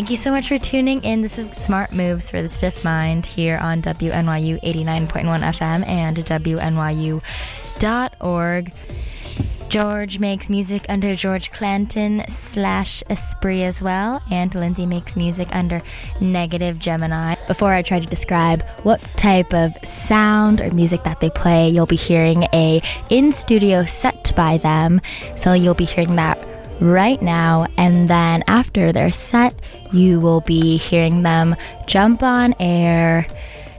Thank you so much for tuning in. This is Smart Moves for the Stiff Mind here on WNYU 89.1 FM and WNYU.org. George makes music under George Clanton / ESPRIT as well, and Lindsay makes music under Negative Gemini. Before I try to describe what type of sound or music that they play, you'll be hearing a in-studio set by them, so you'll be hearing that right now, and then after their set, you will be hearing them jump on air,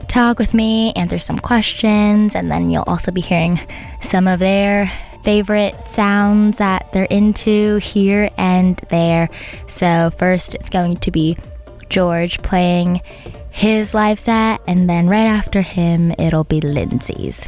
talk with me, answer some questions, and then you'll also be hearing some of their favorite sounds that they're into here and there. So first it's going to be George playing his live set, and then right after him it'll be Lindsay's.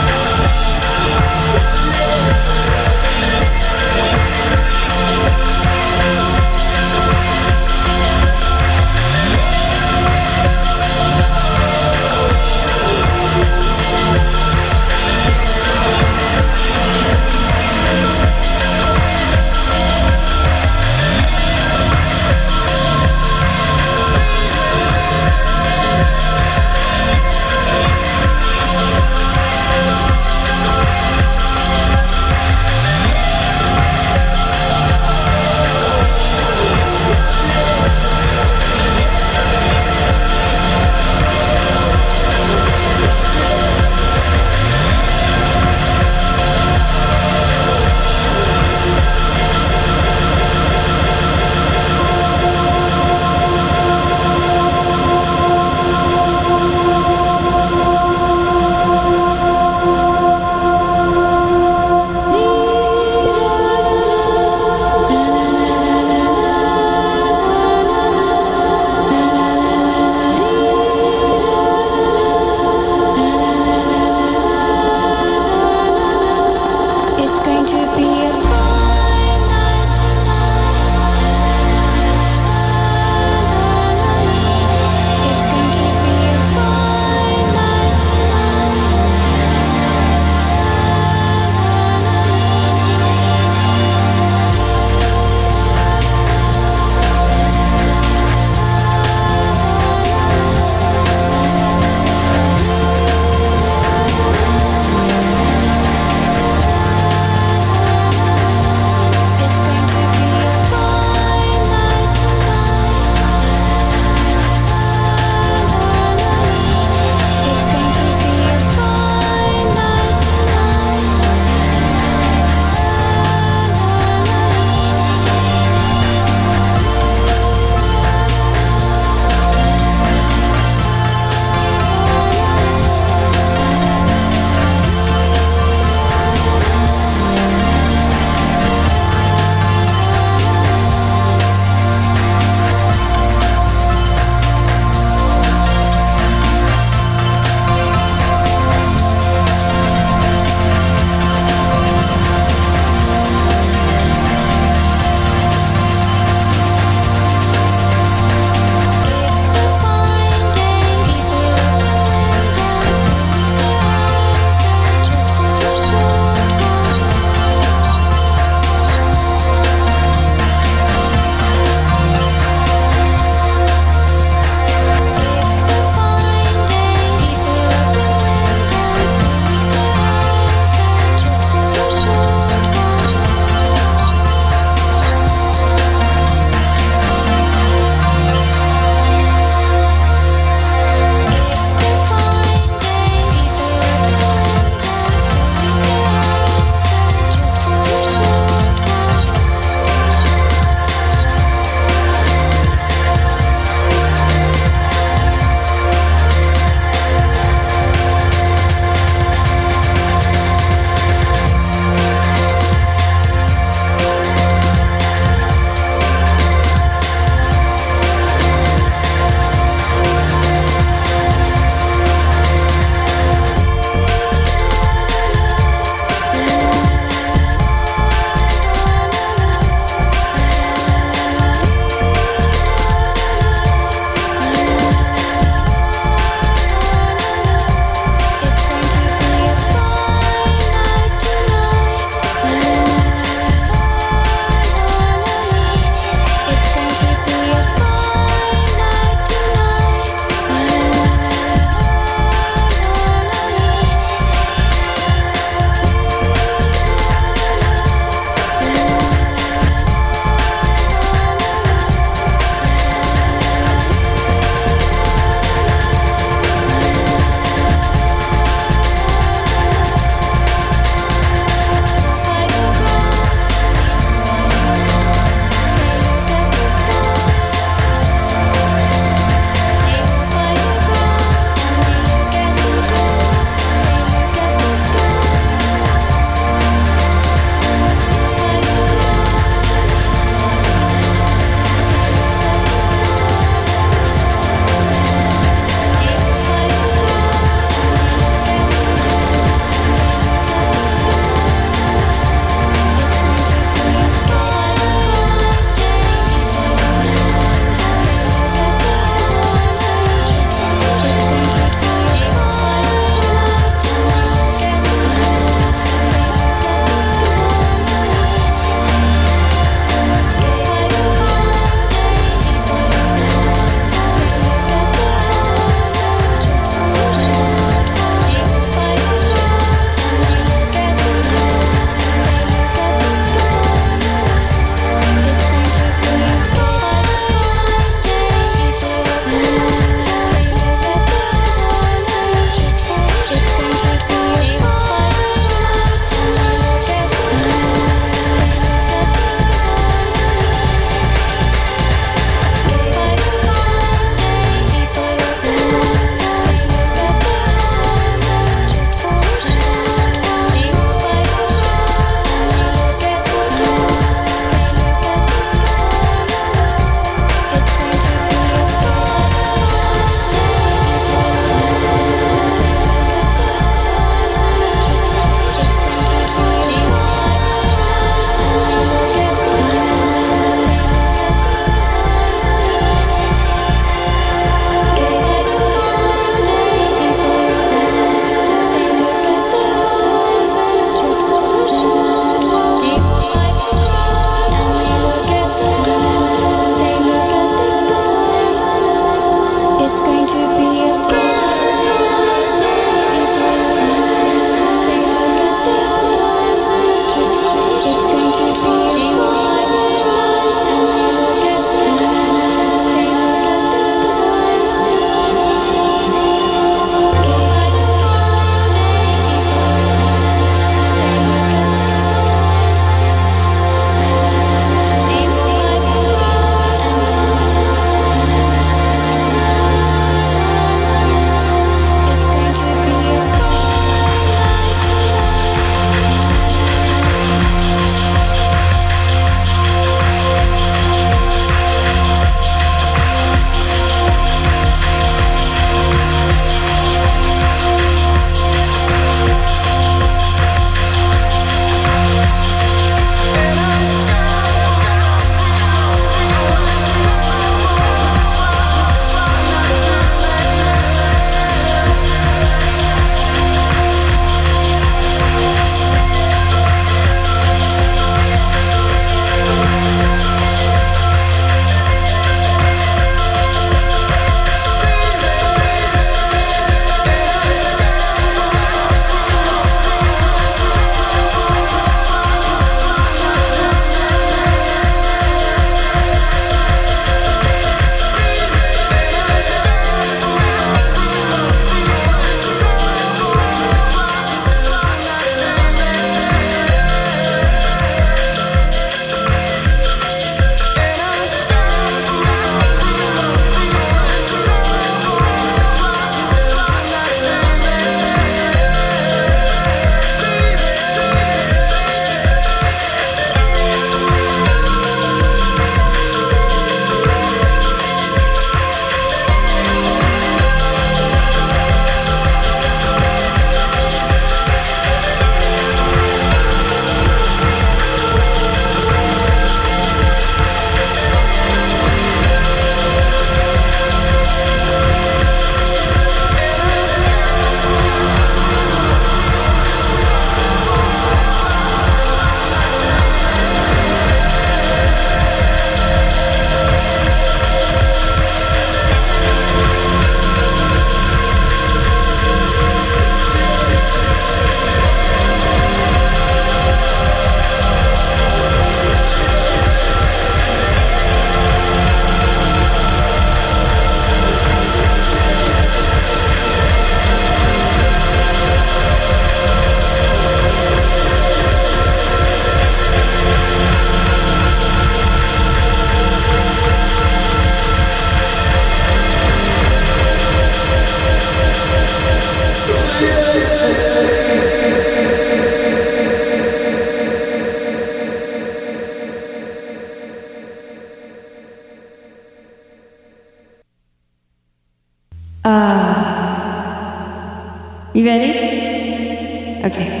Okay.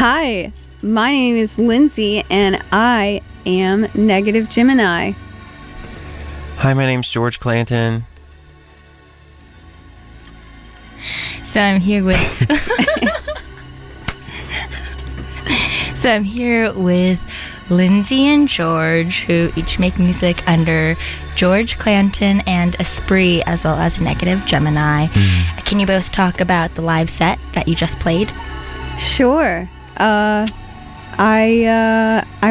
Hi, my name is Lindsay, and I am Negative Gemini. Hi, my name's George Clanton. So I'm here with Lindsay and George, who each make music under George Clanton and ESPRIT, as well as Negative Gemini. Can you both talk about the live set that you just played? Sure. I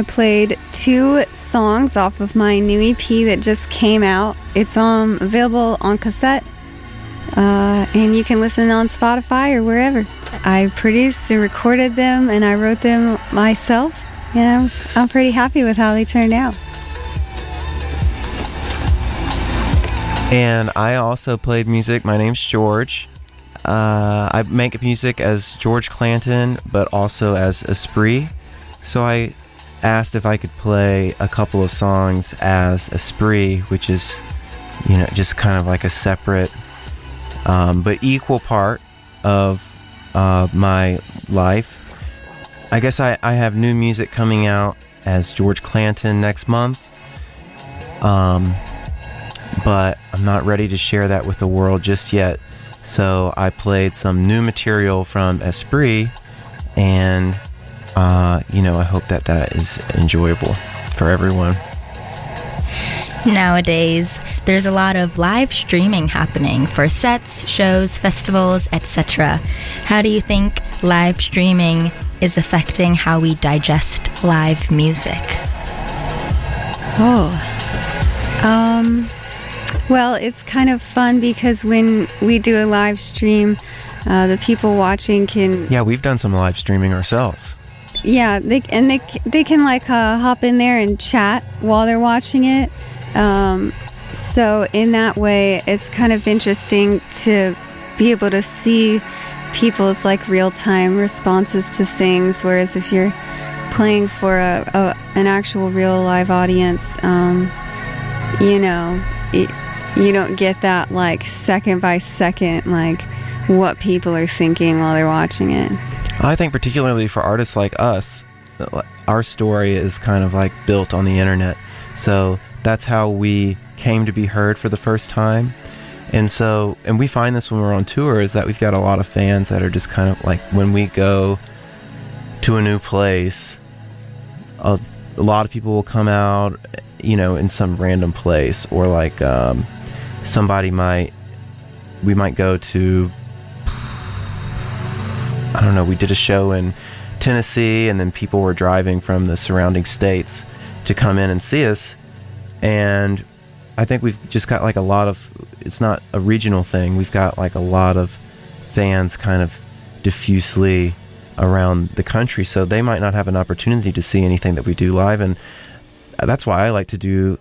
played 2 songs off of my new EP that just came out. It's available on cassette, and you can listen on Spotify or wherever. I produced and recorded them, and I wrote them myself. You know, I'm pretty happy with how they turned out. And I also played music. My name's George. I make music as George Clanton, but also as ESPRIT. So I asked if I could play a couple of songs as ESPRIT, which is, you know, just kind of like a separate, but equal part of my life. I guess I have new music coming out as George Clanton next month. But I'm not ready to share that with the world just yet. So I played some new material from ESPRIT, and I hope that is enjoyable for everyone. Nowadays, there's a lot of live streaming happening for sets, shows, festivals, etc. How do you think live streaming is affecting how we digest live music? Well, it's kind of fun because when we do a live stream, the people watching can... Yeah, we've done some live streaming ourselves. Yeah, they can like hop in there and chat while they're watching it. So in that way, it's kind of interesting to be able to see people's like real-time responses to things. Whereas if you're playing for an actual real live audience, you don't get that like second by second, like what people are thinking while they're watching it. I think particularly for artists like us, our story is kind of like built on the internet. So that's how we came to be heard for the first time. And we find this when we're on tour, is that we've got a lot of fans that are just kind of like, when we go to a new place, a lot of people will come out, in some random place, or like we might go to, I don't know, we did a show in Tennessee, and then people were driving from the surrounding states to come in and see us. And I think we've just got like a lot of, it's not a regional thing, we've got like a lot of fans kind of diffusely around the country, so they might not have an opportunity to see anything that we do live. And that's why I like to do,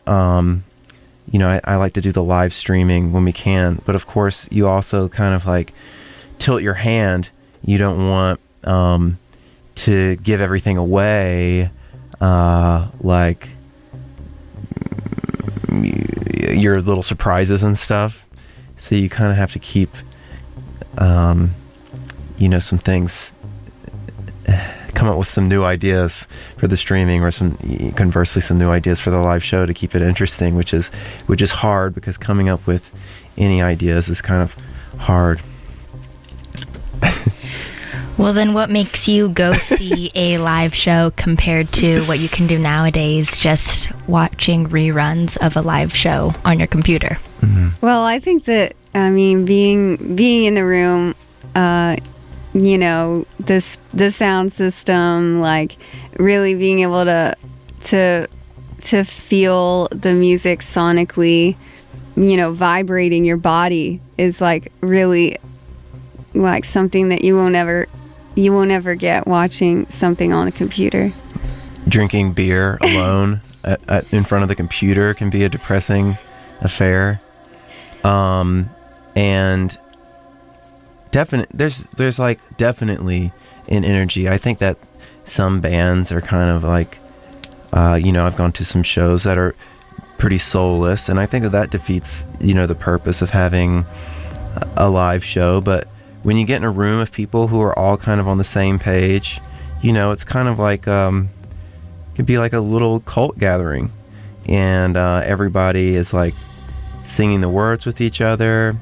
I like to do the live streaming when we can. But of course, you also kind of like tilt your hand. You don't want to give everything away, like your little surprises and stuff. So you kind of have to keep, some things, come up with some new ideas for the streaming, or conversely some new ideas for the live show to keep it interesting, which is hard, because coming up with any ideas is kind of hard. Well, then what makes you go see a live show compared to what you can do nowadays, just watching reruns of a live show on your computer? Mm-hmm. Well, I think that, being in the room, the sound system, like really being able to feel the music sonically, vibrating your body is like really like something that you won't ever get watching something on the computer. Drinking beer alone in front of the computer can be a depressing affair. And there's like definitely an energy. I think that some bands are kind of like, I've gone to some shows that are pretty soulless, and I think that defeats, the purpose of having a live show. But when you get in a room of people who are all kind of on the same page, it's kind of like could be like a little cult gathering, and everybody is like singing the words with each other.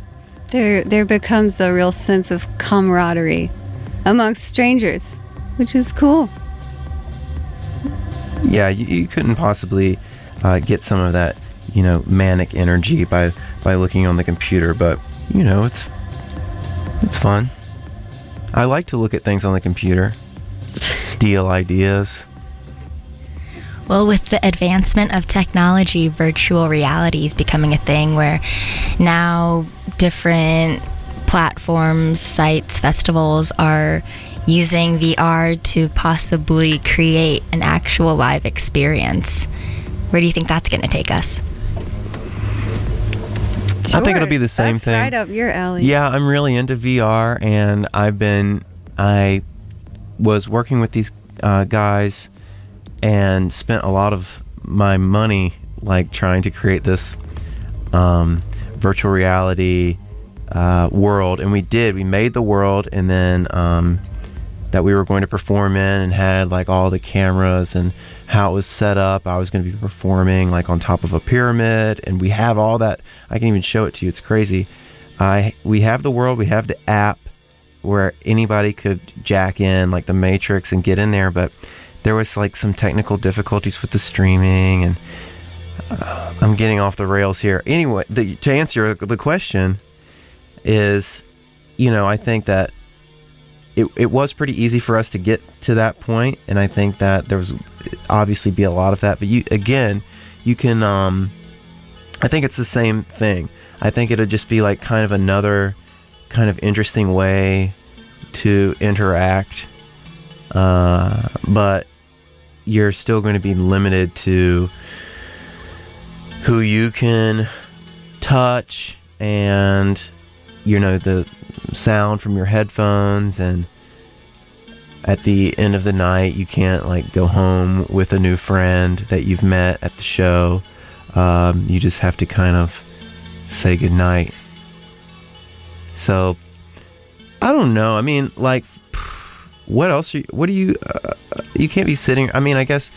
There becomes a real sense of camaraderie amongst strangers, which is cool. Yeah, you couldn't possibly get some of that, manic energy by looking on the computer, but it's fun. I like to look at things on the computer, steal ideas. Well, with the advancement of technology, virtual reality is becoming a thing where now different platforms, sites, festivals are using VR to possibly create an actual live experience. Where do you think that's going to take us? I think it'll be the same that's thing. Right up your alley. Yeah, I'm really into VR, and I was working with these guys and spent a lot of my money like trying to create this virtual reality world, and we made the world, and then that we were going to perform in, and had like all the cameras and how it was set up. I was going to be performing like on top of a pyramid, and we have all that. I can even show it to you. It's crazy. We have the world, we have the app where anybody could jack in like the Matrix and get in there, but there was like some technical difficulties with the streaming, and I'm getting off the rails here. Anyway, to answer the question is, I think that it was pretty easy for us to get to that point, and I think that there was obviously be a lot of that, but you can I think it's the same thing. I think it'll just be like kind of another kind of interesting way to interact, but you're still going to be limited to who you can touch, and the sound from your headphones, and at the end of the night you can't like go home with a new friend that you've met at the show. You just have to kind of say goodnight. So I don't know, I mean, like, what else what do you can't be sitting, I mean, I guess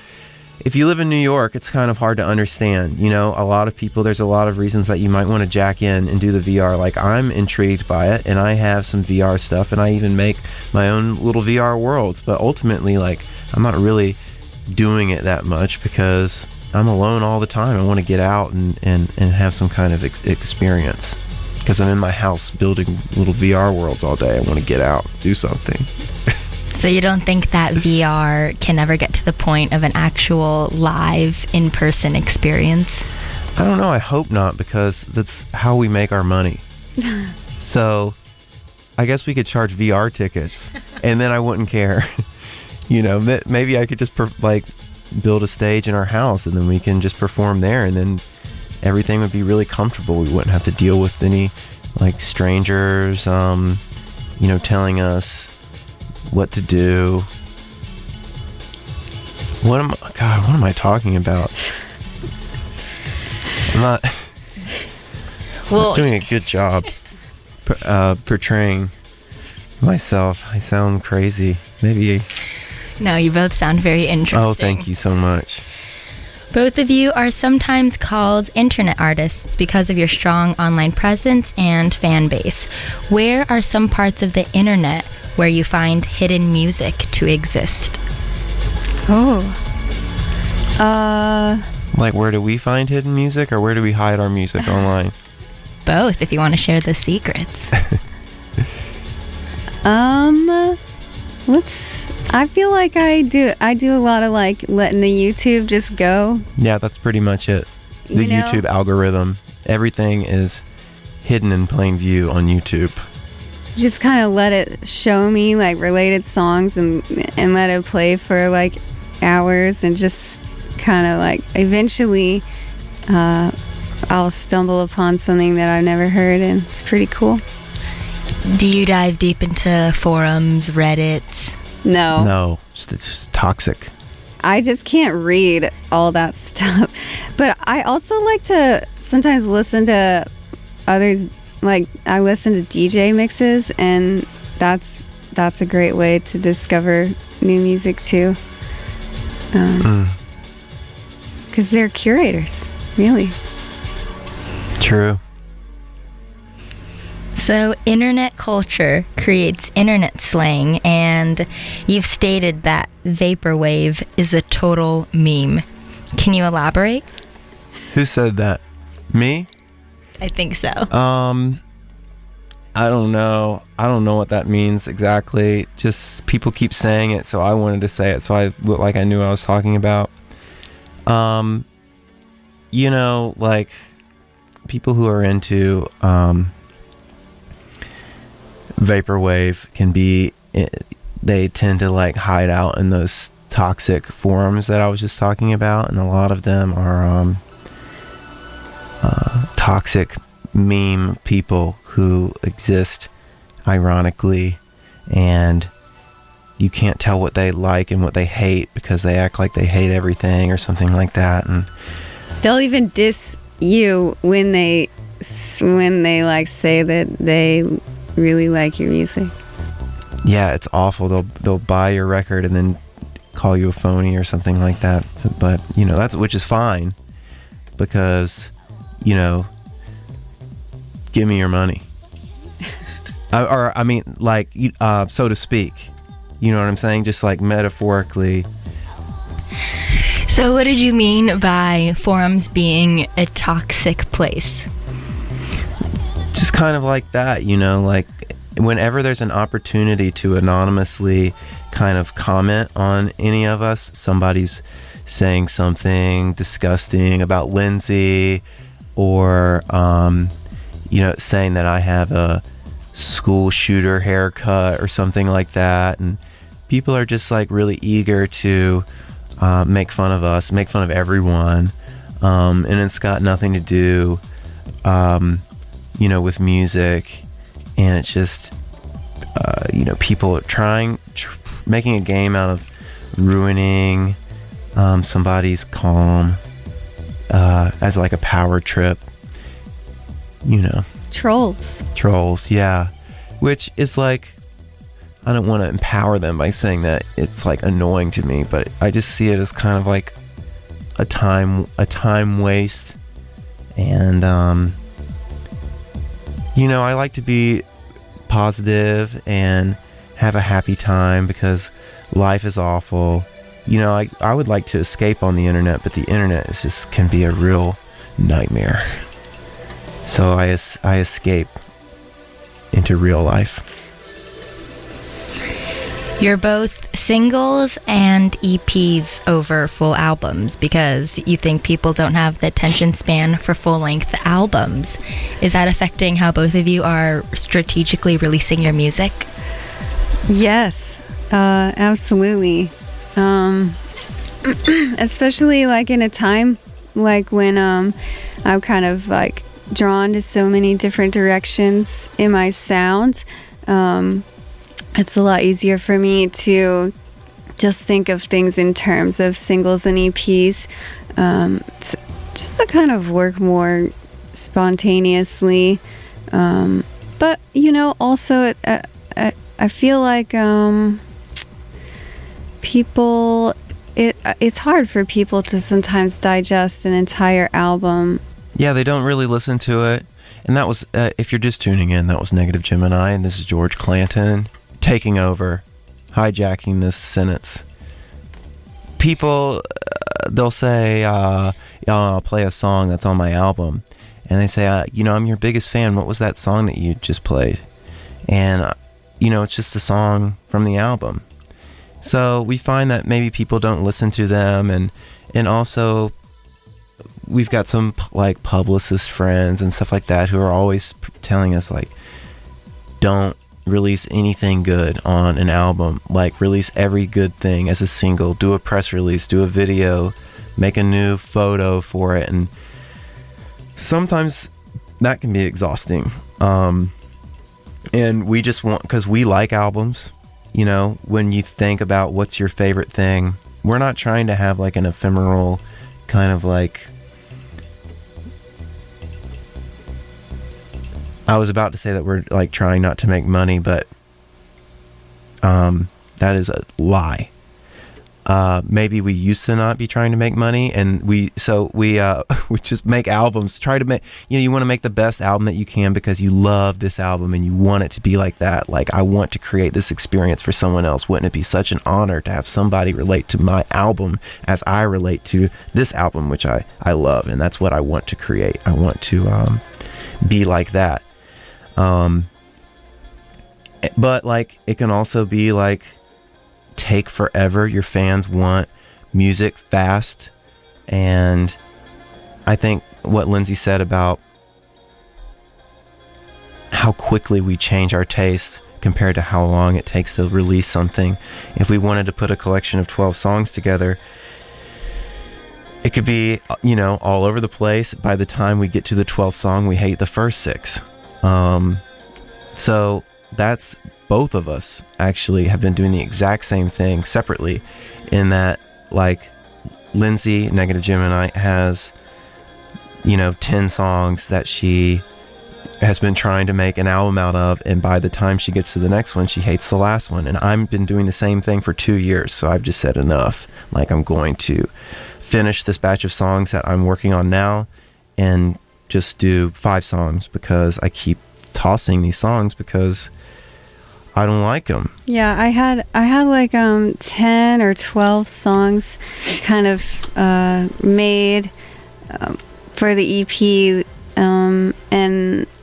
if you live in New York, it's kind of hard to understand. A lot of people, there's a lot of reasons that you might want to jack in and do the VR. Like, I'm intrigued by it, and I have some VR stuff, and I even make my own little VR worlds. But ultimately, like, I'm not really doing it that much because I'm alone all the time. I want to get out and have some kind of experience, because I'm in my house building little VR worlds all day. I want to get out, do something. So you don't think that VR can ever get to the point of an actual live in-person experience? I don't know. I hope not, because that's how we make our money. So I guess we could charge VR tickets, and then I wouldn't care. Maybe I could just build a stage in our house, and then we can just perform there, and then everything would be really comfortable. We wouldn't have to deal with any like strangers, telling us what to do. What am I talking about? I'm not doing a good job portraying myself. I sound crazy. Maybe. No, you both sound very interesting. Oh, thank you so much. Both of you are sometimes called internet artists because of your strong online presence and fan base. Where are some parts of the internet where you find hidden music to exist? Like, where do we find hidden music, or where do we hide our music online? Both, if you want to share the secrets. I feel like I do a lot of like letting the YouTube just go. Yeah, that's pretty much it. The YouTube algorithm. Everything is hidden in plain view on YouTube. Just kind of let it show me like related songs and let it play for like hours, and just kind of like eventually I'll stumble upon something that I've never heard, and it's pretty cool. Do you dive deep into forums, Reddits? No, it's just toxic. I just can't read all that stuff. But I also like to sometimes listen to others like I listen to DJ mixes, and that's a great way to discover new music too. Because they're curators, really. True. So, internet culture creates internet slang, and you've stated that vaporwave is a total meme. Can you elaborate? Who said that? Me? I think so. I don't know. I don't know what that means exactly. Just people keep saying it, so I wanted to say it, so I looked like I knew what I was talking about. You know, like people who are into vaporwave can be, they tend to like hide out in those toxic forums that I was just talking about, and a lot of them are toxic meme people who exist ironically, and you can't tell what they like and what they hate because they act like they hate everything or something like that, and they'll even diss you when they like say that they really like your music. Yeah, it's awful. They'll buy your record and then call you a phony or something like that. So, but you know, which is fine, because you know, give me your money. I mean, like, so to speak. You know what I'm saying? Just like metaphorically. So what did you mean by forums being a toxic place? Just kind of like that, you know, like whenever there's an opportunity to anonymously kind of comment on any of us, somebody's saying something disgusting about Lindsay, or, you know, saying that I have a school shooter haircut or something like that, and people are just like really eager to make fun of us, make fun of everyone, and it's got nothing to do you know, with music, and it's just you know, people are making a game out of ruining somebody's calm as like a power trip, you know. Trolls, yeah. Which is like, I don't want to empower them by saying that it's like annoying to me, but I just see it as kind of like a time waste. And you know, I like to be positive and have a happy time because life is awful. You know, I would like to escape on the internet, but the internet can be a real nightmare. So I escape into real life. You're both singles and EPs over full albums because you think people don't have the attention span for full-length albums. Is that affecting how both of you are strategically releasing your music? Yes, absolutely. Especially like in a time like when I'm kind of like drawn to so many different directions in my sound. It's a lot easier for me to just think of things in terms of singles and EPs, just to kind of work more spontaneously. But you know, also I feel like people, it's hard for people to sometimes digest an entire album. Yeah, they don't really listen to it. And that was, if you're just tuning in, that was Negative Gemini, and this is George Clanton taking over, hijacking this sentence. People, they'll say, yeah, I'll play a song that's on my album. And they say, you know, I'm your biggest fan. What was that song that you just played? And, you know, it's just a song from the album. So we find that maybe people don't listen to them, and also we've got some like publicist friends and stuff like that who are always telling us like, don't release anything good on an album, like release every good thing as a single, do a press release, do a video, make a new photo for it. And sometimes that can be exhausting, and we just want, because we like albums, you know, when you think about what's your favorite thing, we're not trying to have like an ephemeral kind of like I was about to say that we're like trying not to make money, but that is a lie. Maybe we used to not be trying to make money, and we just make albums, try to make, you want to make the best album that you can because you love this album and you want it to be like that. Like, I want to create this experience for someone else. Wouldn't it be such an honor to have somebody relate to my album as I relate to this album, which I love, and that's what I want to create. I want to be like that. But like, it can also be like, take forever. Your fans want music fast, and I think what Lindsay said about how quickly we change our tastes compared to how long it takes to release something. If we wanted to put a collection of 12 songs together, it could be, all over the place. By the time we get to the 12th song, we hate the first 6. So that's, both of us actually have been doing the exact same thing separately, in that, like, Lindsay, Negative Gemini, has 10 songs that she has been trying to make an album out of, and by the time she gets to the next one, she hates the last one. And I've been doing the same thing for 2 years, so I've just said enough. Like, I'm going to finish this batch of songs that I'm working on now and just do 5 songs, because I keep tossing these songs because I don't like them. Yeah, I had like 10 or 12 songs kind of made for the EP, and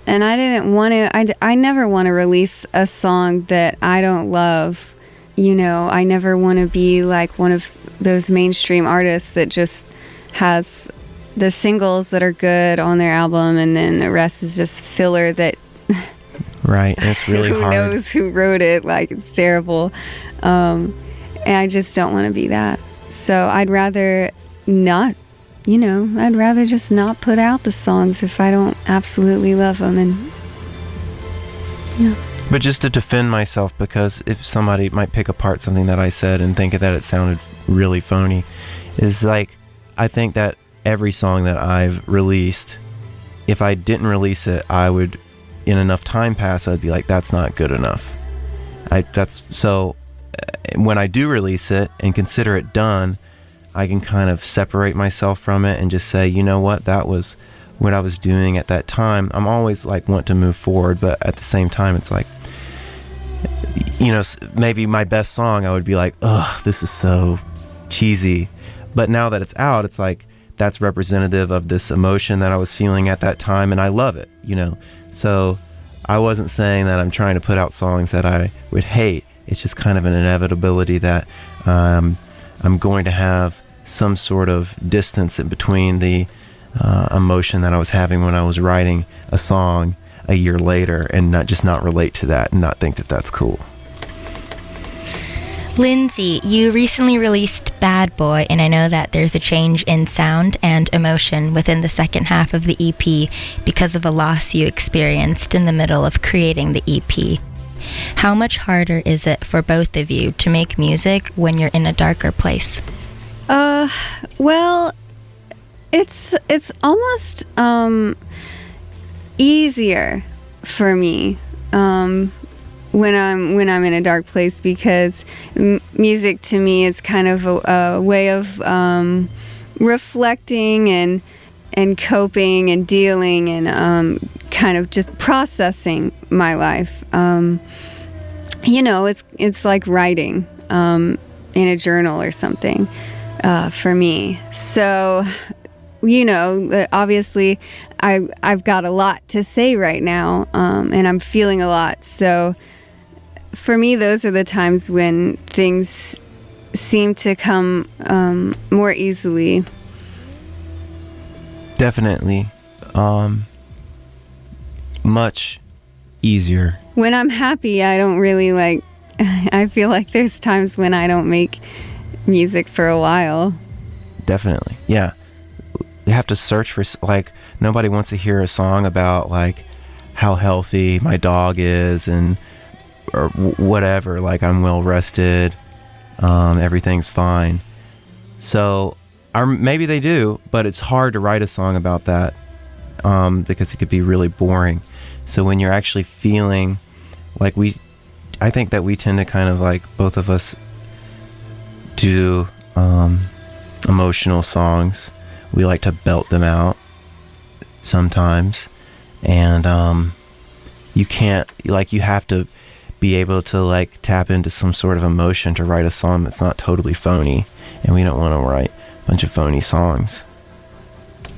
I didn't want to. I never want to release a song that I don't love. I never want to be like one of those mainstream artists that just has the singles that are good on their album, and then the rest is just filler that. Right, and it's really who hard. Who knows who wrote it? Like, it's terrible, and I just don't want to be that. So I'd rather not. I'd rather just not put out the songs if I don't absolutely love them, and But just to defend myself, because if somebody might pick apart something that I said and think that it sounded really phony, is like, I think that every song that I've released, if I didn't release it, I would, in enough time pass, I'd be like, that's not good enough. So when I do release it and consider it done, I can kind of separate myself from it and just say, you know what, that was what I was doing at that time. I'm always like, want to move forward, but at the same time, it's like, maybe my best song, I would be like, ugh, this is so cheesy. But now that it's out, it's like, that's representative of this emotion that I was feeling at that time, and I love it, So I wasn't saying that I'm trying to put out songs that I would hate. It's just kind of an inevitability that I'm going to have some sort of distance in between the emotion that I was having when I was writing a song a year later, and not relate to that and not think that that's cool. Lindsay, you recently released Bad Boy, and I know that there's a change in sound and emotion within the second half of the EP because of a loss you experienced in the middle of creating the EP. How much harder is it for both of you to make music when you're in a darker place? Well, it's almost easier for me when I'm in a dark place, because music to me is kind of a way of reflecting and coping and dealing and kind of just processing my life. It's like writing in a journal or something for me. So, obviously I've got a lot to say right now, and I'm feeling a lot. So for me, those are the times when things seem to come more easily. Definitely. Much easier. When I'm happy, I don't really I feel like there's times when I don't make music for a while. Definitely. Yeah. You have to search for, nobody wants to hear a song about, how healthy my dog is or whatever. I'm well rested. Everything's fine. So, or maybe they do, but it's hard to write a song about that because it could be really boring. So when you're actually feeling like I think that we tend to kind of like, both of us do emotional songs. We like to belt them out sometimes. And you can't, like, you have to be able to like tap into some sort of emotion to write a song that's not totally phony. And we don't want to write a bunch of phony songs.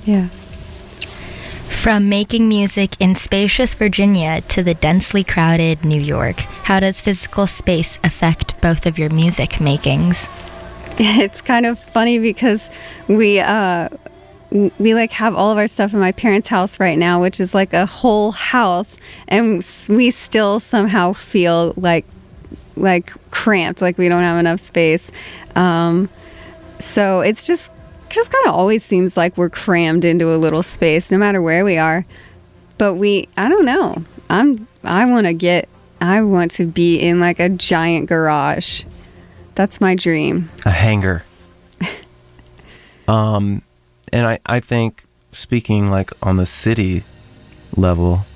Yeah. From making music in spacious Virginia to the densely crowded New York, how does physical space affect both of your music makings? It's kind of funny because we like have all of our stuff in my parents' house right now, which is like a whole house, and we still somehow feel like cramped, like we don't have enough space. So it's just kind of always seems like we're crammed into a little space, no matter where we are. But I don't know. I want to be in like a giant garage. That's my dream. A hangar. And I think, speaking like on the city level,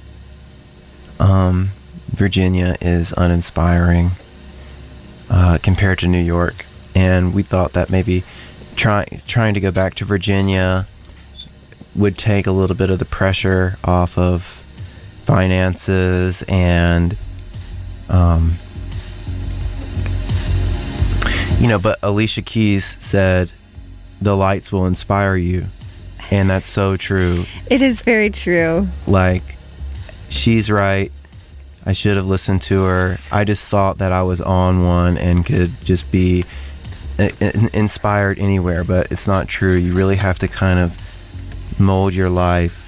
Virginia is uninspiring compared to New York. And we thought that maybe trying to go back to Virginia would take a little bit of the pressure off of finances and but Alicia Keys said the lights will inspire you, and that's so true. It is very true. Like, she's right. I should have listened to her. I just thought that I was on one and could just be inspired anywhere, but it's not true. You really have to kind of mold your life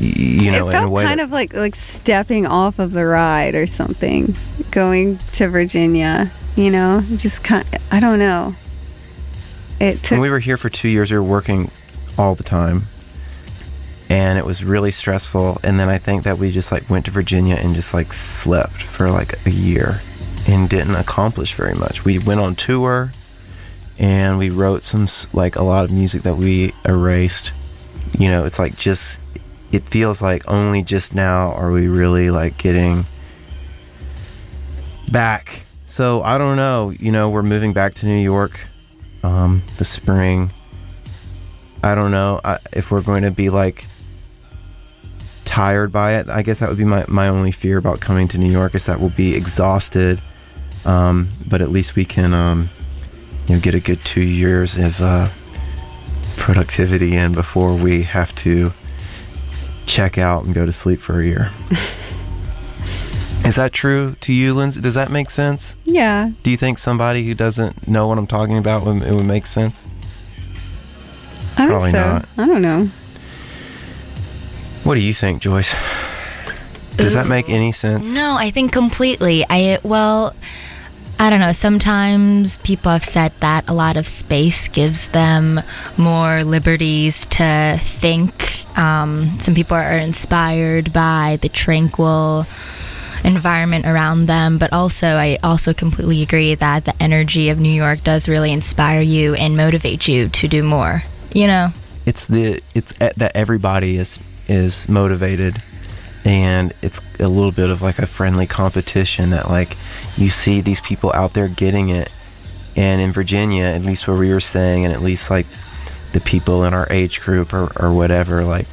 it felt in a way kind of like stepping off of the ride or something, going to Virginia, just I don't know. When we were here for 2 years, we were working all the time, and it was really stressful. And then I think that we just like went to Virginia and just like slept for like a year and didn't accomplish very much. We went on tour and we wrote a lot of music that we erased. It's like it feels like only just now are we really like getting back. So I don't know, we're moving back to New York the spring. I don't know if we're going to be like tired by it. I guess that would be my only fear about coming to New York, is that we'll be exhausted. But at least we can get a good 2 years of productivity in before we have to check out and go to sleep for a year. Is that true to you, Lindsay? Does that make sense? Yeah. Do you think somebody who doesn't know what I'm talking about, it would make sense? I Probably think so. Not. I don't know. What do you think, Joyce? Does that make any sense? No, I think completely. I don't know. Sometimes people have said that a lot of space gives them more liberties to think. Some people are inspired by the tranquil environment around them, but I also completely agree that the energy of New York does really inspire you and motivate you to do more. It's that everybody is motivated, and it's a little bit of like a friendly competition, that like you see these people out there getting it. And in Virginia, at least where we were staying, and at least like the people in our age group or whatever, like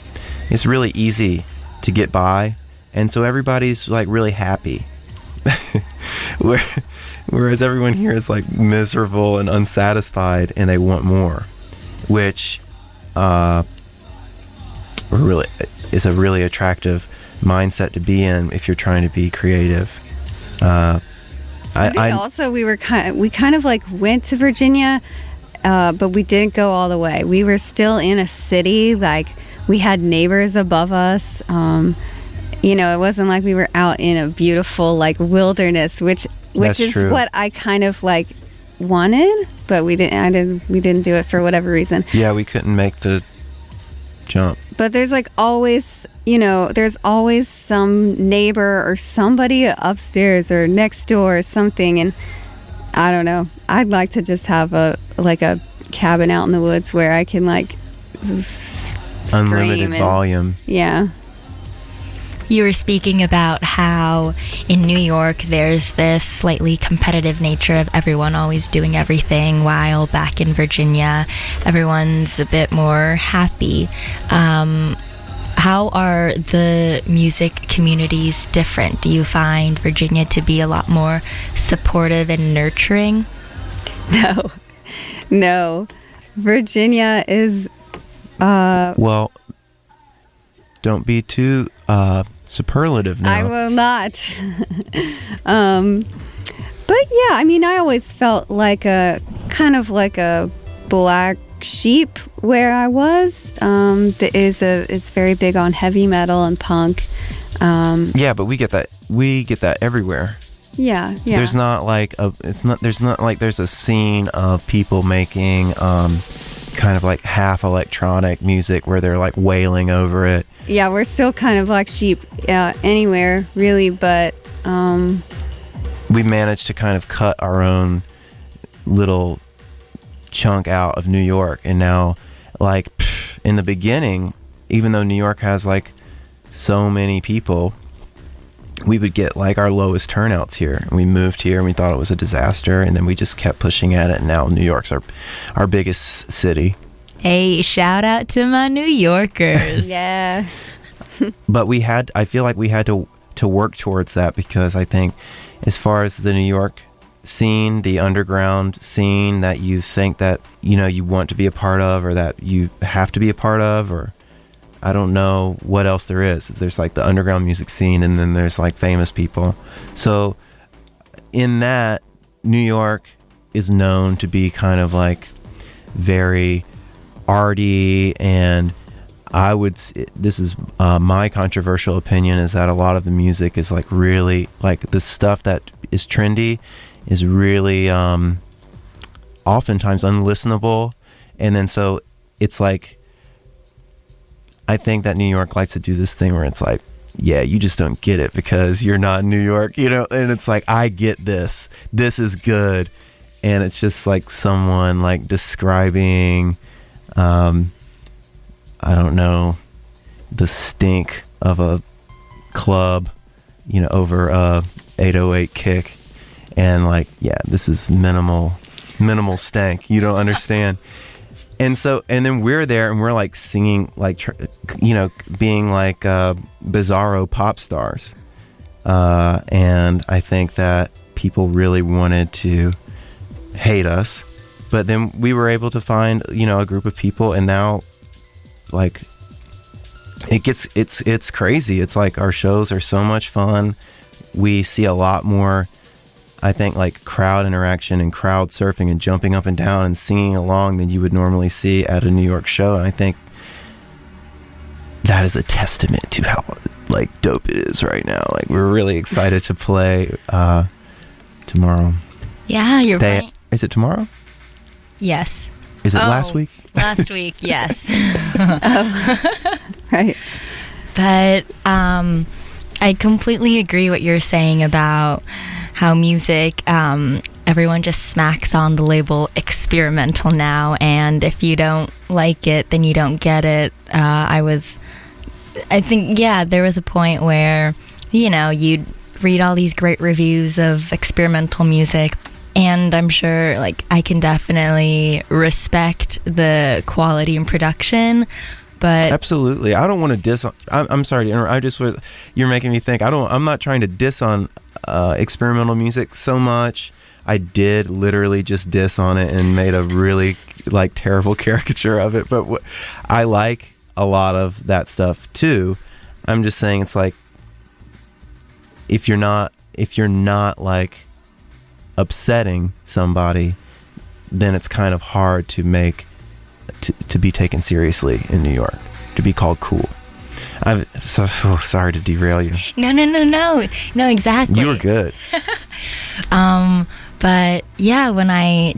it's really easy to get by, and so everybody's like really happy. Whereas everyone here is like miserable and unsatisfied, and they want more, which really is a really attractive mindset to be in if you're trying to be creative. I think also we kind of like went to Virginia, but we didn't go all the way. We were still in a city. Like, we had neighbors above us. It wasn't like we were out in a beautiful like wilderness, which is true. What I kind of like wanted, but we didn't do it for whatever reason. Yeah, we couldn't make the jump. But there's like always, there's always some neighbor or somebody upstairs or next door or something. And I don't know. I'd like to just have a cabin out in the woods where I can like unlimited volume. Yeah. You were speaking about how in New York there's this slightly competitive nature of everyone always doing everything, while back in Virginia everyone's a bit more happy. How are the music communities different? Do you find Virginia to be a lot more supportive and nurturing? No. Virginia is Well, don't be too superlative now. I will not. But yeah, I mean, I always felt like a kind of like a black sheep where I was. That is very big on heavy metal and punk. Yeah, but we get that everywhere. Yeah. There's not like there's a scene of people making kind of like half electronic music where they're like wailing over it. Yeah, we're still kind of black sheep anywhere, really, but we managed to kind of cut our own little chunk out of New York, and now like in the beginning, even though New York has like so many people, we would get like our lowest turnouts here, and we moved here and we thought it was a disaster, and then we just kept pushing at it, and now New York's our biggest city. Hey, shout out to my New Yorkers. Yeah. But I feel like we had to work towards that, because I think as far as the New York scene, the underground scene that you think that, you know, you want to be a part of, or that you have to be a part of, or I don't know what else there is. There's like the underground music scene, and then there's like famous people. So in that, New York is known to be kind of like very arty, and this is my controversial opinion, is that a lot of the music is like really like the stuff that is trendy is really oftentimes unlistenable. And then so it's like, I think that New York likes to do this thing where it's like, yeah, you just don't get it because you're not in New York, you know? And it's like, I get this is good. And it's just like someone like describing I don't know, the stink of a club, you know, over a 808 kick, and like, yeah, this is minimal stank. You don't understand. And so, and then we're there and we're like singing, like, you know, being like bizarro pop stars. And I think that people really wanted to hate us, but then we were able to find, you know, a group of people, and now like it's crazy. It's like our shows are so much fun. We see a lot more, I think, like crowd interaction and crowd surfing and jumping up and down and singing along than you would normally see at a New York show. And I think that is a testament to how like dope it is right now. Like, we're really excited to play tomorrow. Yeah, you're right. Is it tomorrow? Yes. Is it last week? Last week, yes. Right. But I completely agree what you're saying about how music, everyone just smacks on the label experimental now, and if you don't like it, then you don't get it. I think, yeah, there was a point where, you know, you'd read all these great reviews of experimental music, and I'm sure, like, I can definitely respect the quality and production, but absolutely, I don't want to diss on, I'm sorry to interrupt. You're making me think. I'm not trying to diss on experimental music so much. I did literally just diss on it and made a really like terrible caricature of it, but I like a lot of that stuff too. I'm just saying, it's like, if you're not like upsetting somebody, then it's kind of hard to make to be taken seriously in New York, to be called cool. I'm so sorry to derail you. No, exactly. You were good. But yeah, when I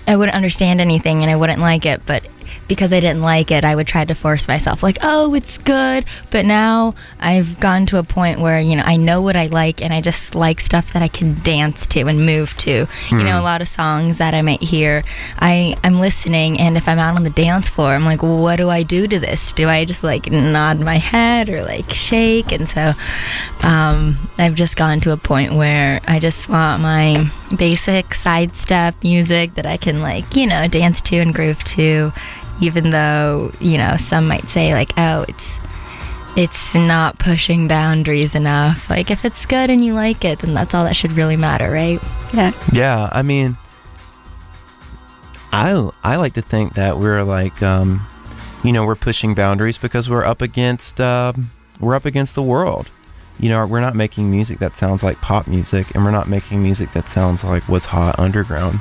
wouldn't understand anything and I wouldn't like it, but because I didn't like it, I would try to force myself, like, oh, it's good. But now I've gotten to a point where, I know what I like, and I just like stuff that I can dance to and move to. A lot of songs that I might hear, I'm listening, and if I'm out on the dance floor, I'm like, what do I do to this? Do I just like nod my head or like shake? And so I've just gotten to a point where I just want my basic sidestep music that I can like, dance to and groove to, even though, some might say like, oh, it's not pushing boundaries enough. Like, if it's good and you like it, then that's all that should really matter, right? Yeah, I mean, I like to think that we're like, we're pushing boundaries because we're up against the world. We're not making music that sounds like pop music, and we're not making music that sounds like what's hot underground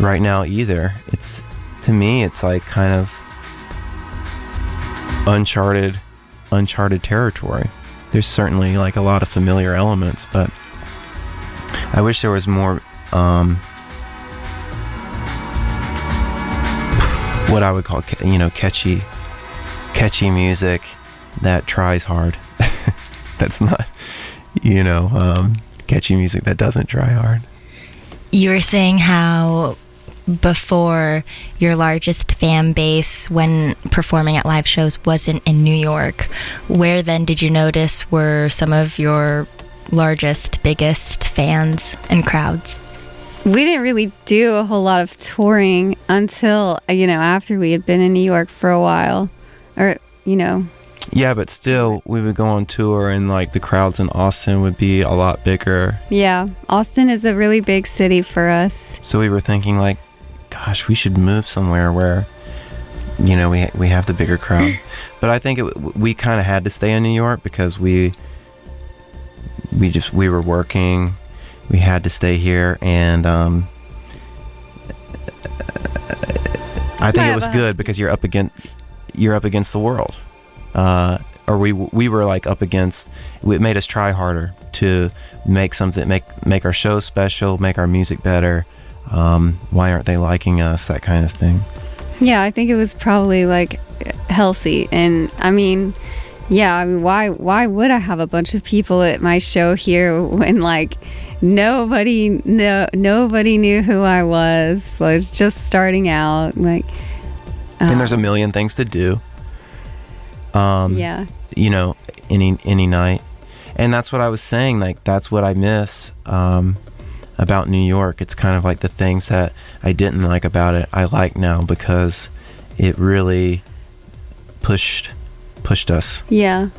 right now either. To me, it's like kind of uncharted territory. There's certainly like a lot of familiar elements, but I wish there was more what I would call catchy music that tries hard. That's not catchy music that doesn't try hard. You were saying how before your largest fan base when performing at live shows wasn't in New York. Where then did you notice were some of your largest, biggest fans and crowds? We didn't really do a whole lot of touring until, after we had been in New York for a while. Yeah, but still, we would go on tour, and like the crowds in Austin would be a lot bigger. Yeah, Austin is a really big city for us. So we were thinking like, gosh, we should move somewhere where, we have the bigger crowd. But I think we kind of had to stay in New York because we were working. We had to stay here, and I think it was good because you're up against the world. Or we were like up against. It made us try harder to make our shows special, make our music better. Why aren't they liking us? That kind of thing. Yeah, I think it was probably like healthy, and why would I have a bunch of people at my show here when like nobody knew who I was? I was just starting out, like. And there's a million things to do. Any night. And that's what I was saying, like that's what I miss about New York. It's kind of like the things that I didn't like about it I like now because it really pushed us in a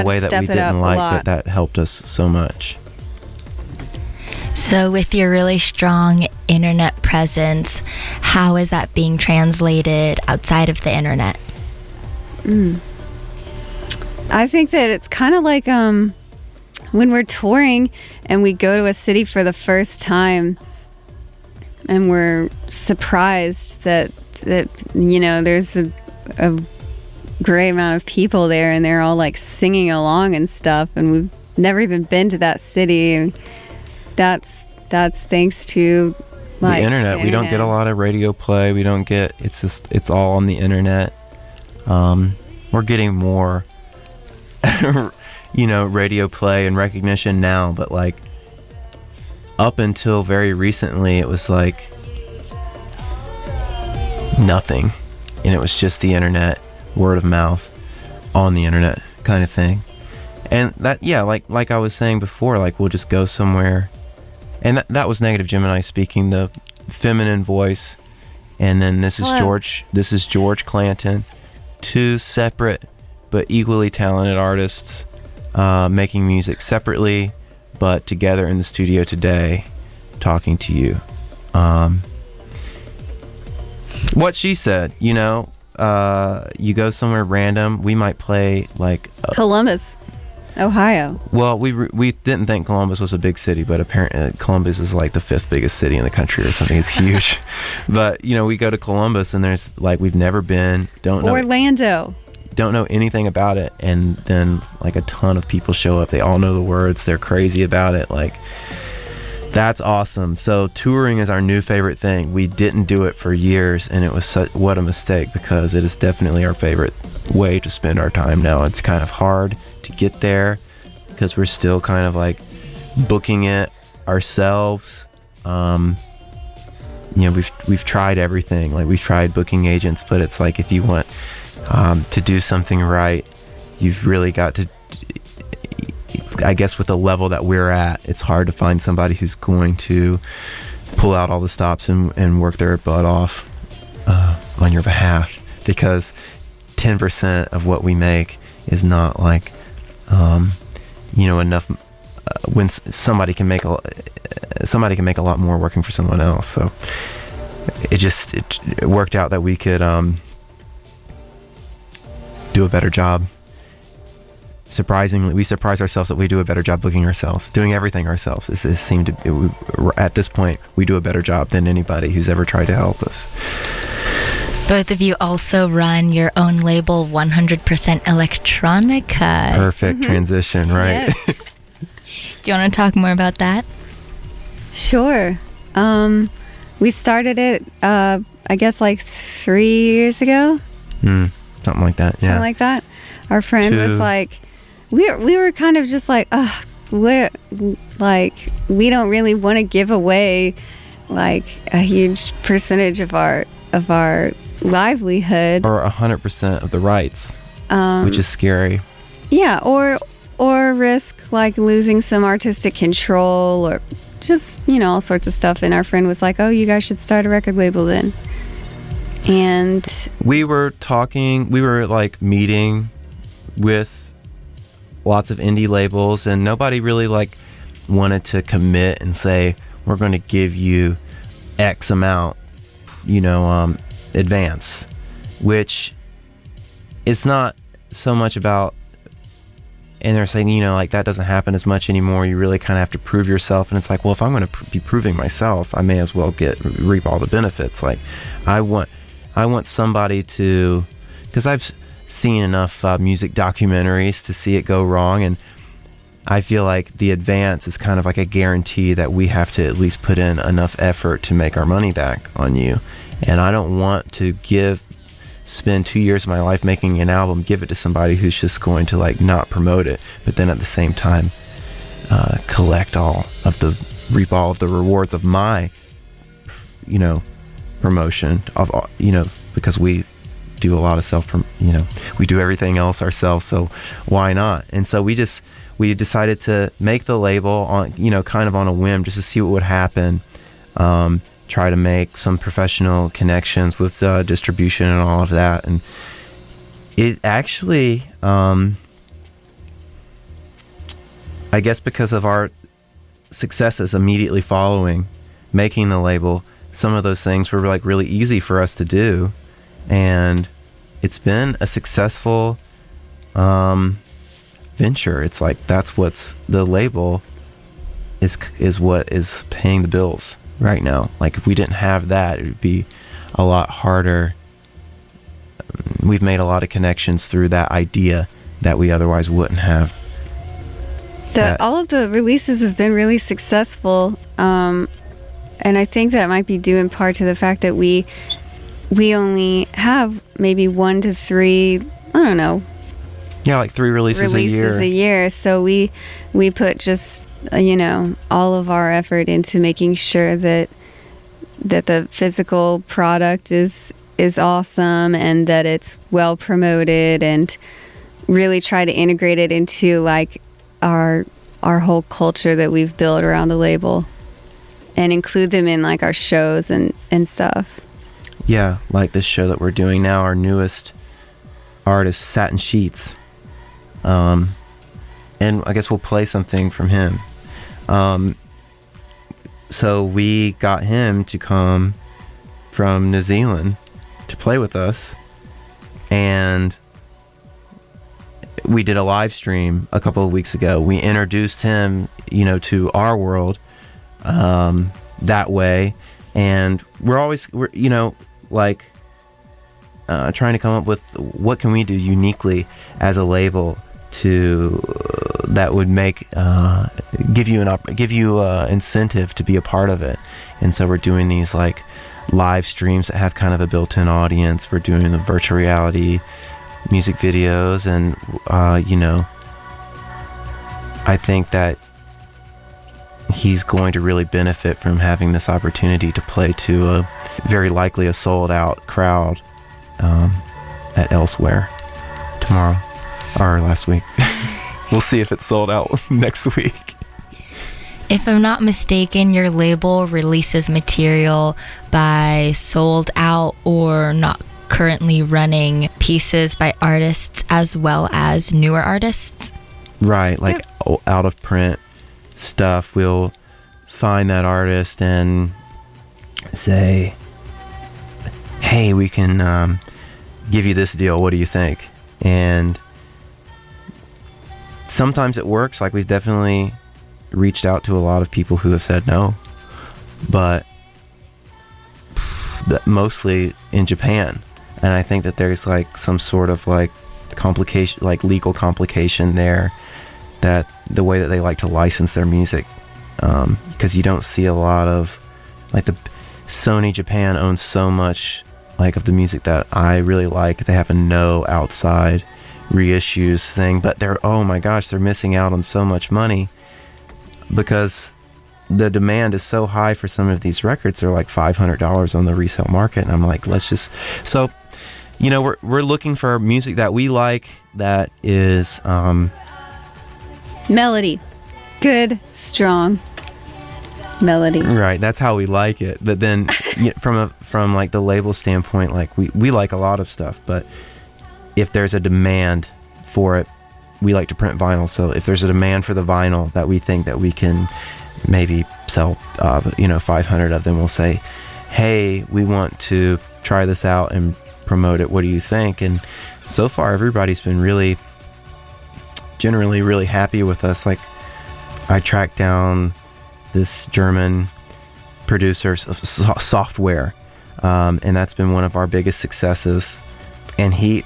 way that we didn't like, but that helped us so much. So with your really strong internet presence, how is that being translated outside of the internet? I think that it's kind of like when we're touring and we go to a city for the first time and we're surprised that there's a great amount of people there and they're all like singing along and stuff, and we've never even been to that city, and that's thanks to like the internet. We don't get a lot of radio play. We don't get, it's all on the internet. We're getting more radio play and recognition now, but like up until very recently it was like nothing, and it was just the internet, word of mouth on the internet kind of thing. And that, like I was saying before, like we'll just go somewhere, and that was Negative Gemini speaking, the feminine voice, and then this is George Clanton, two separate but equally talented artists making music separately but together in the studio today, talking to you. What she said, you go somewhere random, we might play like Columbus, Ohio. Well, we didn't think Columbus was a big city, but apparently Columbus is like the 5th biggest city in the country or something. It's huge. But we go to Columbus and there's like, we've never been, don't know anything about it, and then like a ton of people show up. They all know the words. They're crazy about it. Like That's awesome. So touring is our new favorite thing. We didn't do it for years, and it was what a mistake, because it is definitely our favorite way to spend our time now. It's kind of hard to get there because we're still kind of like booking it ourselves. We've tried everything. Like, we've tried booking agents, but it's like, if you want to do something right, you've really got to, I guess with the level that we're at, it's hard to find somebody who's going to pull out all the stops and work their butt off on your behalf, because 10% of what we make is not like enough when somebody can make a lot more working for someone else. So it worked out that we could do a better job. Surprisingly, we surprise ourselves that we do a better job booking ourselves, doing everything ourselves. At this point, we do a better job than anybody who's ever tried to help us. Both of you also run your own label, 100% Electronica. Perfect transition, right? Yes. Do you want to talk more about that? Sure. We started it, I guess, like 3 years ago. Something like that. Something like that. Our friend was like, we were kind of just like, we don't really want to give away like a huge percentage of our livelihood, or 100% of the rights, which is scary. Yeah, or risk like losing some artistic control, or just all sorts of stuff. And our friend was like, "Oh, you guys should start a record label then." And we were like meeting with lots of indie labels, and nobody really like wanted to commit and say, we're going to give you X amount, advance, which it's not so much about. And they're saying, like, that doesn't happen as much anymore. You really kind of have to prove yourself. And it's like, well, if I'm going to be proving myself, I may as well reap all the benefits. Like, I want somebody to, because I've seen enough music documentaries to see it go wrong, and I feel like the advance is kind of like a guarantee that we have to at least put in enough effort to make our money back on you. And I don't want to spend 2 years of my life making an album, give it to somebody who's just going to like not promote it, but then at the same time reap all of the rewards of my promotion of because we do a lot of we do everything else ourselves, so why not? And so we decided to make the label on kind of on a whim, just to see what would happen. Try to make some professional connections with distribution and all of that, and it actually I guess because of our successes immediately following making the label, some of those things were like really easy for us to do, and it's been a successful venture. It's like that's what's the label is what is paying the bills right now. Like, if we didn't have that, it would be a lot harder. We've made a lot of connections through that idea that we otherwise wouldn't have. All of the releases have been really successful, and I think that might be due in part to the fact that we only have maybe 1 to 3, I don't know. Yeah, like 3 releases a year. So we put just all of our effort into making sure that the physical product is awesome, and that it's well promoted, and really try to integrate it into like our whole culture that we've built around the label, and include them in like our shows and stuff. Yeah, like this show that we're doing now, our newest artist, Satin Sheets. And I guess we'll play something from him. So we got him to come from New Zealand to play with us, and we did a live stream a couple of weeks ago. We introduced him, to our world that way, and we're trying to come up with what can we do uniquely as a label to that would make give you incentive to be a part of it. And so we're doing these like live streams that have kind of a built-in audience. We're doing the virtual reality music videos, and I think that he's going to really benefit from having this opportunity to play to a very likely a sold-out crowd at Elsewhere tomorrow or last week. We'll see if it's sold out next week. If I'm not mistaken, your label releases material by sold out or not currently running pieces by artists as well as newer artists. Right, like out of print stuff. We'll find that artist and say, hey, we can give you this deal. What do you think? And sometimes it works. Like, we've definitely reached out to a lot of people who have said no, but mostly in Japan. And I think that there's like some sort of like complication, like legal complication there, that the way that they like to license their music, because you don't see a lot of, like, the Sony Japan owns so much like of the music that I really like. They have a no outside reissues thing, but oh my gosh, they're missing out on so much money because the demand is so high for some of these records. They're like $500 on the resale market, and I'm like, so we're looking for music that we like, that is melody, good, strong melody. Right, that's how we like it. But then from like the label standpoint, like we like a lot of stuff, but if there's a demand for it, we like to print vinyl. So if there's a demand for the vinyl that we think that we can maybe sell 500 of them, we'll say, hey, we want to try this out and promote it. What do you think? And so far everybody's been generally really happy with us. Like, I tracked down this German producer of software, and that's been one of our biggest successes. And he,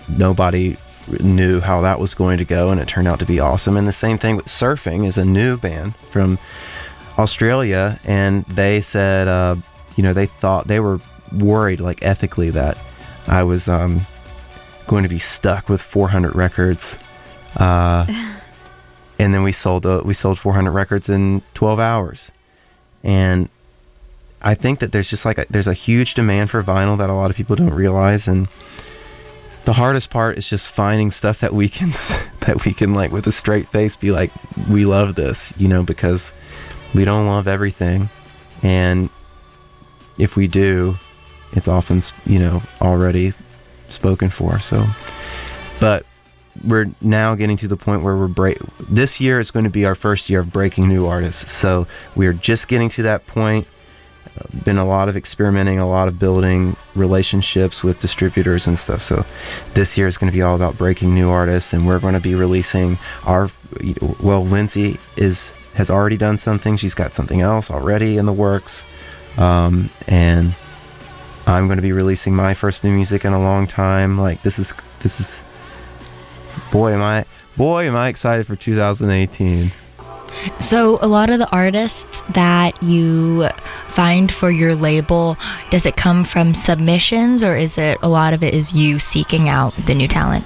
nobody knew how that was going to go, and it turned out to be awesome. And the same thing with Surfing, is a new band from Australia, and they said, they thought, they were worried, like, ethically, that I was going to be stuck with 400 records. And then we sold 400 records in 12 hours. And I think that there's just there's a huge demand for vinyl that a lot of people don't realize. And the hardest part is just finding stuff that we can like with a straight face be like, we love this, because we don't love everything. And if we do, it's often, already spoken for. So, but we're now getting to the point where this year is going to be our first year of breaking new artists. So we're just getting to that point. Been a lot of experimenting, a lot of building relationships with distributors and stuff. So this year is going to be all about breaking new artists, and we're going to be releasing Lindsay has already done something. She's got something else already in the works. And I'm going to be releasing my first new music in a long time. Like, this is Boy, am I excited for 2018. So a lot of the artists that you find for your label, does it come from submissions, or is it a lot of it is you seeking out the new talent?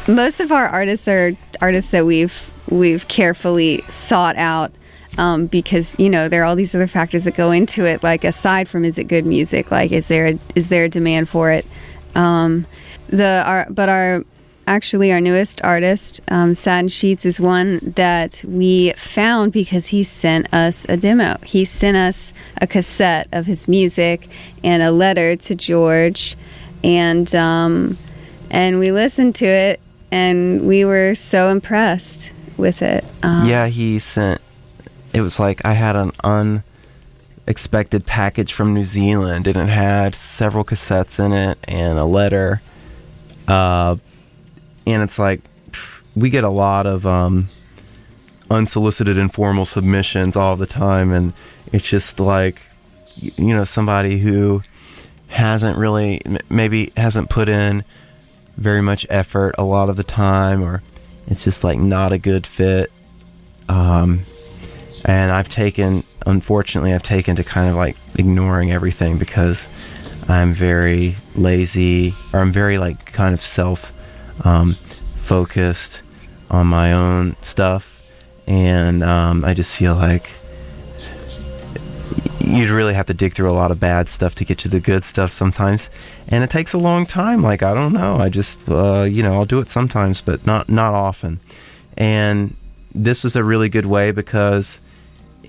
Most of our artists are artists that we've carefully sought out, because there are all these other factors that go into it. Like, aside from, is it good music? Like, is there a demand for it? Actually, our newest artist, Satin Sheets, is one that we found because he sent us a demo. He sent us a cassette of his music and a letter to George, and we listened to it, and we were so impressed with it. It was like I had an unexpected package from New Zealand, and it had several cassettes in it and a letter. And it's like, we get a lot of unsolicited informal submissions all the time, and it's just like, somebody who hasn't maybe hasn't put in very much effort a lot of the time, it's just like not a good fit. And unfortunately I've taken to kind of like ignoring everything because I'm very lazy, or I'm very like kind of focused on my own stuff. And I just feel like you'd really have to dig through a lot of bad stuff to get to the good stuff sometimes, and it takes a long time. Like, I don't know, I just I'll do it sometimes, but not often. And this was a really good way, because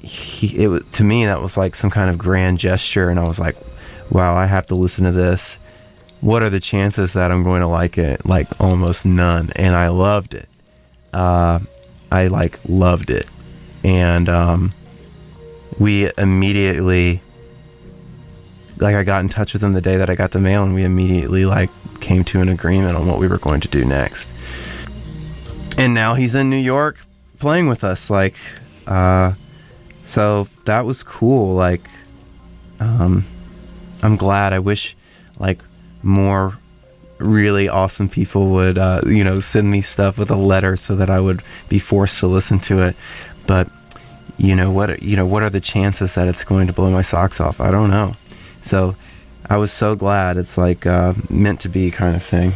to me that was like some kind of grand gesture, and I was like, wow, I have to listen to this. What are the chances that I'm going to like it? Like, almost none. And I loved it. I like loved it. And we immediately, like, I got in touch with him the day that I got the mail, and we immediately like came to an agreement on what we were going to do next. And now he's in New York playing with us, like, so that was cool. Like, I'm glad. I wish like more really awesome people would send me stuff with a letter so that I would be forced to listen to it. But what are the chances that it's going to blow my socks off? I don't know. So I was so glad. It's like meant to be kind of thing.